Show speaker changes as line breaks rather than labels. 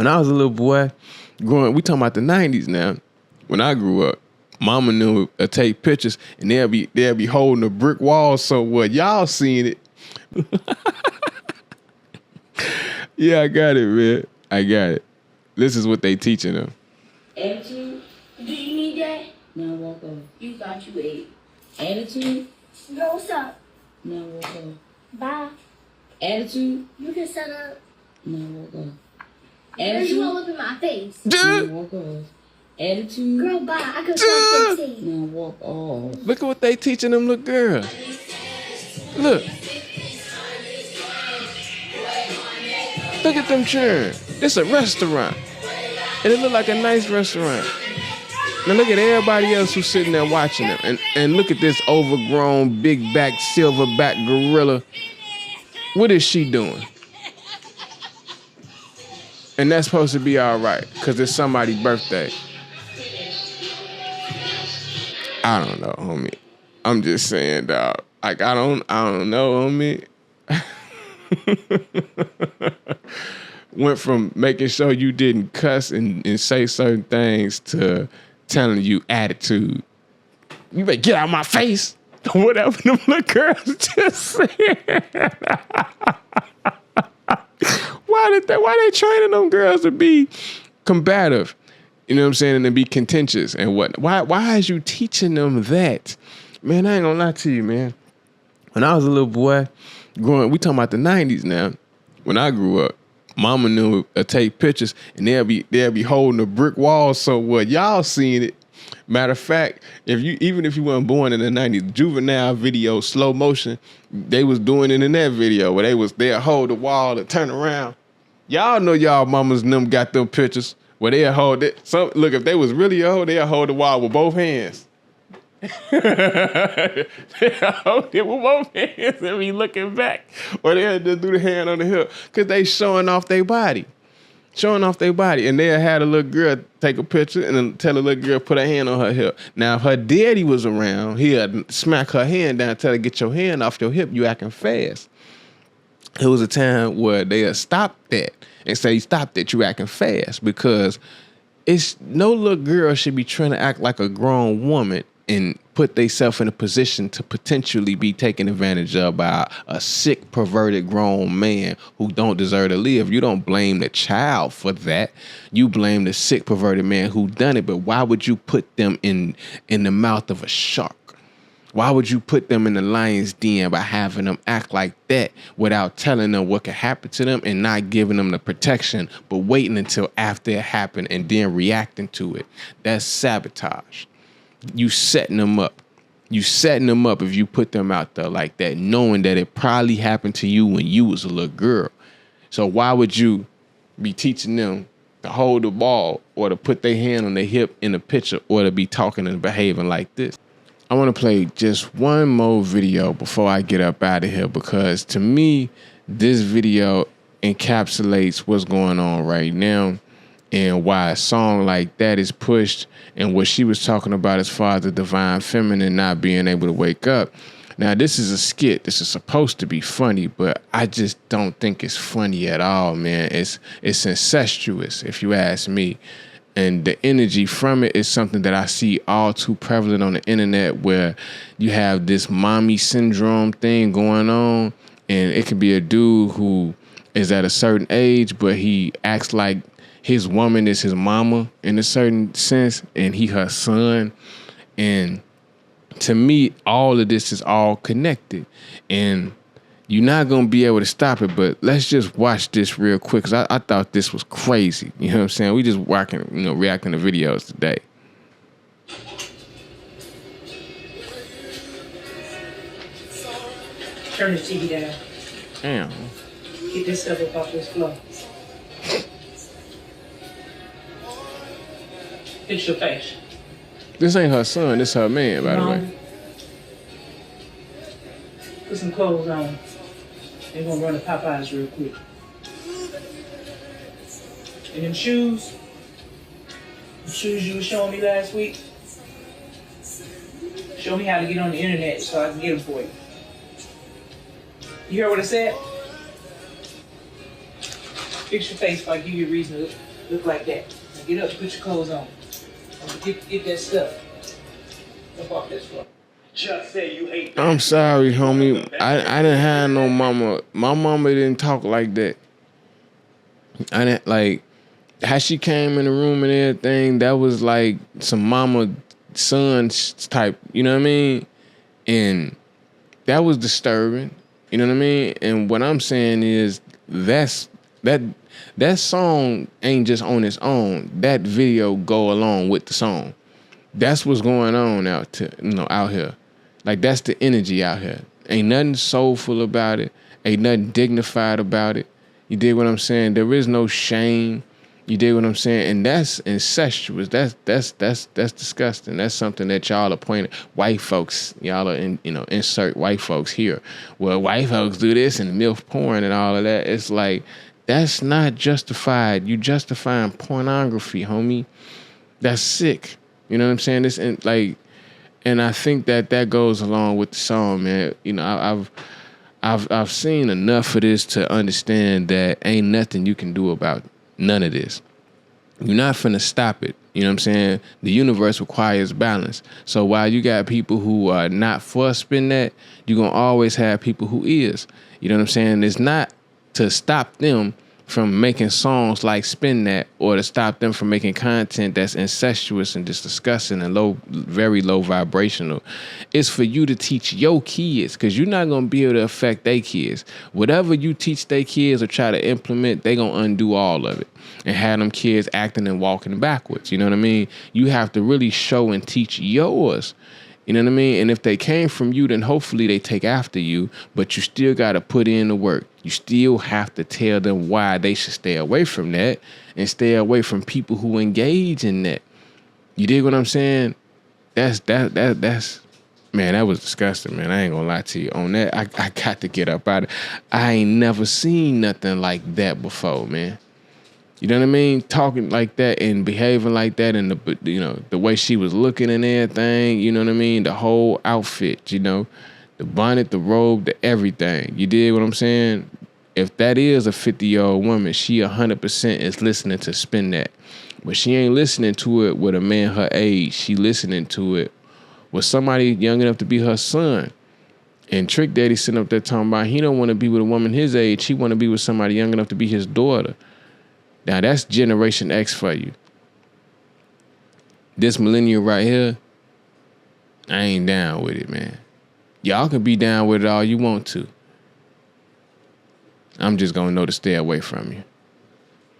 When I was a little boy, we talking about the 90s now. When I grew up, mama knew to take pictures and they'll be holding a brick wall. So what? Y'all seen it. Yeah, I got it, man. I got it. This is what they teaching them.
Attitude? Do you need that? Now walk off. You thought you ate. Attitude?
Yo, what's up?
Now walk off.
Bye.
Attitude?
You can set up.
Now walk off.
Girl,
Attitude?
you won't look in my face.
Now walk off. Attitude?
Girl, bye. I could start 15.
Now walk off.
Look at what they teaching them little girls. Look. Look at them cheering. It's a restaurant. And it look like a nice restaurant. Now look at everybody else who's sitting there watching them. And look at this overgrown, big back, silverback gorilla. What is she doing? And that's supposed to be all right, because it's somebody's birthday. I don't know, homie. I'm just saying, dog. Like, I don't know, homie. Went from making sure you didn't cuss and say certain things to telling you attitude. You better get out of my face. Whatever them little girls just said. Why they training them girls to be combative? You know what I'm saying? And to be contentious and what? Why is you teaching them that? Man, I ain't gonna lie to you, man. When I was a little boy, we talking about the 90s now. When I grew up, mama knew to take pictures and they'll be holding a brick wall. So what? Y'all seen it. Matter of fact, even if you weren't born in the 90s, juvenile video, slow motion, they was doing it in that video where they'll hold the wall and turn around. Y'all know y'all mamas and them got them pictures where they'll hold it. So look, if they was really old, they'll hold the wall with both hands. They'll hold it with both hands and be looking back. Or they'll just do the hand on the hip because they showing off their body. And they'll have a little girl take a picture and then tell the little girl put her hand on her hip. Now, if her daddy was around, he'd smack her hand down, tell her, get your hand off your hip, you acting fast. It was a time where they'd stop that and say, stop that, you acting fast, because it's no little girl should be trying to act like a grown woman and put themselves in a position to potentially be taken advantage of by a sick, perverted grown man who don't deserve to live. You don't blame the child for that. You blame the sick, perverted man who done it. But why would you put them in the mouth of a shark? Why would you put them in the lion's den by having them act like that without telling them what could happen to them and not giving them the protection, but waiting until after it happened and then reacting to it? That's sabotage. You setting them up. You setting them up if you put them out there like that, knowing that it probably happened to you when you was a little girl. So why would you be teaching them to hold the ball or to put their hand on their hip in a picture or to be talking and behaving like this? I want to play just one more video before I get up out of here, because to me, this video encapsulates what's going on right now and why a song like that is pushed, and what she was talking about as far as the divine feminine not being able to wake up. Now, this is a skit. This is supposed to be funny, but I just don't think it's funny at all, man. It's incestuous, if you ask me. And the energy from it is something that I see all too prevalent on the internet, where you have this mommy syndrome thing going on, and it can be a dude who is at a certain age, but he acts like his woman is his mama in a certain sense, and he her son. And to me, all of this is all connected. And you're not going to be able to stop it, but let's just watch this real quick, because I thought this was crazy. You know what I'm saying? We just reacting to videos today.
Turn the TV down.
Damn.
Get this stuff up off this floor. Fix your face.
This ain't her son, this her man, by the way.
Put some clothes on. They're gonna run to Popeyes real quick. And them shoes you were showing me last week, show me how to get on the internet so I can get them for you. You heard what I said? Fix your face if I give you a reason Look like that. Now get up, put your clothes on. Get that stuff. Jump off this floor. Just say you hate that.
I'm sorry, homie. I didn't have no mama. My mama didn't talk like that. I didn't like how she came in the room and everything. That was like some mama son type. You know what I mean? And that was disturbing. You know what I mean? And what I'm saying is that song ain't just on its own. That video go along with the song. That's what's going on out here. Like that's the energy out here. Ain't nothing soulful about it. Ain't nothing dignified about it. You dig what I'm saying? There is no shame. You dig what I'm saying? And that's incestuous. That's disgusting. That's something that y'all are pointing. White folks, y'all are insert white folks here. Well, white folks do this and MILF porn and all of that. It's like that's not justified. You justifying pornography, homie. That's sick. You know what I'm saying? And I think that goes along with the song, man. You know, I've seen enough of this to understand that ain't nothing you can do about none of this. You're not finna stop it. You know what I'm saying? The universe requires balance. So while you got people who are not for spin that, you're gonna always have people who is. You know what I'm saying? It's not to stop them from making songs like Spin That or to stop them from making content that's incestuous and just disgusting and very low vibrational. It's for you to teach your kids, because you're not going to be able to affect their kids. Whatever you teach their kids or try to implement, they going to undo all of it and have them kids acting and walking backwards. You know what I mean? You have to really show and teach yours. You know what I mean? And if they came from you, then hopefully they take after you, but you still got to put in the work. You still have to tell them why they should stay away from that and stay away from people who engage in that. You dig what I'm saying? That's man, that was disgusting, man. I ain't gonna lie to you on that. I got to get up out of it. I ain't never seen nothing like that before, man. You know what I mean? Talking like that and behaving like that, and the way she was looking and everything, you know what I mean? The whole outfit, the bonnet, the robe, the everything. You did what I'm saying? If that is a 50-year-old woman, she 100% is listening to Spin That. But she ain't listening to it with a man her age. She listening to it with somebody young enough to be her son. And Trick Daddy sitting up there talking about he don't want to be with a woman his age. He want to be with somebody young enough to be his daughter. Now, that's Generation X for you. This millennial right here, I ain't down with it, man. Y'all can be down with it all you want to. I'm just going to know to stay away from you.